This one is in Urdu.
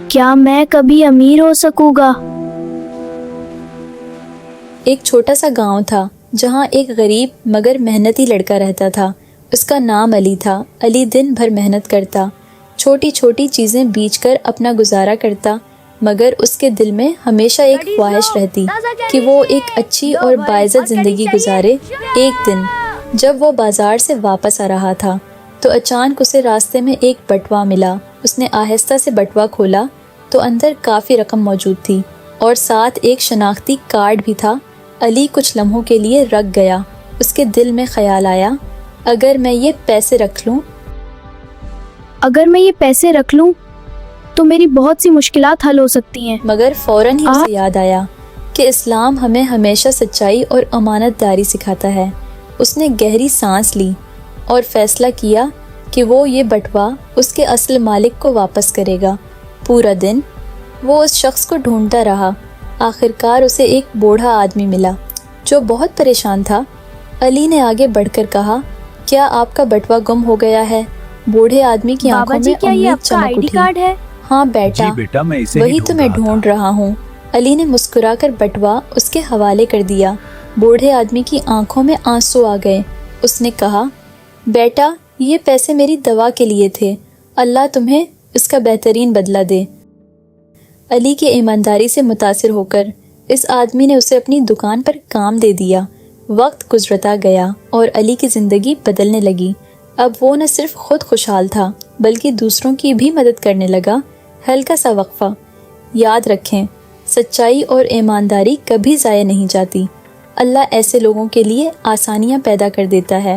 کیا میں کبھی امیر ہو سکوں گا؟ ایک چھوٹا سا گاؤں تھا جہاں ایک غریب مگر محنتی لڑکا رہتا تھا۔ اس کا نام علی تھا۔ علی دن بھر محنت کرتا، چھوٹی چھوٹی چیزیں بیچ کر اپنا گزارا کرتا، مگر اس کے دل میں ہمیشہ ایک خواہش رہتی کہ وہ ایک اچھی اور باعزت زندگی گزارے۔ ایک دن جب وہ بازار سے واپس آ رہا تھا تو اچانک اسے راستے میں ایک بٹوا ملا۔ اس نے آہستہ سے بٹوا کھولا تو اندر کافی رقم موجود تھی اور ساتھ ایک شناختی کارڈ بھی تھا۔ علی کچھ لمحوں کے لیے رک گیا۔ اس کے دل میں خیال آیا، اگر میں یہ پیسے رکھ لوں تو میری بہت سی مشکلات حل ہو سکتی ہیں۔ مگر فوراً ہی اسے یاد آیا کہ اسلام ہمیں ہمیشہ سچائی اور امانت داری سکھاتا ہے۔ اس نے گہری سانس لی اور فیصلہ کیا کہ وہ یہ بٹوا اس کے اصل مالک کو واپس کرے گا۔ پورا دن وہ اس شخص کو ڈھونڈتا رہا۔ آخرکار اسے ایک بوڑھا آدمی ملا جو بہت پریشان تھا۔ علی نے آگے بڑھ کر کہا، کیا آپ کا بٹوا گم ہو گیا ہے؟ بوڑھے آدمی کی آنکھوں میں امید چمک اٹھی۔ ہاں بیٹا، وہی تو میں ڈھونڈ رہا ہوں۔ علی نے مسکرا کر بٹوا اس کے حوالے کر دیا۔ بوڑھے آدمی کی آنکھوں میں آنسو آ گئے۔ اس نے کہا، بیٹا، یہ پیسے میری دوا کے لیے تھے، اللہ تمہیں اس کا بہترین بدلہ دے۔ علی کی ایمانداری سے متاثر ہو کر اس آدمی نے اسے اپنی دکان پر کام دے دیا۔ وقت گزرتا گیا اور علی کی زندگی بدلنے لگی۔ اب وہ نہ صرف خود خوشحال تھا بلکہ دوسروں کی بھی مدد کرنے لگا۔ ہلکا سا وقفہ۔ یاد رکھیں، سچائی اور ایمانداری کبھی ضائع نہیں جاتی۔ اللہ ایسے لوگوں کے لیے آسانیاں پیدا کر دیتا ہے۔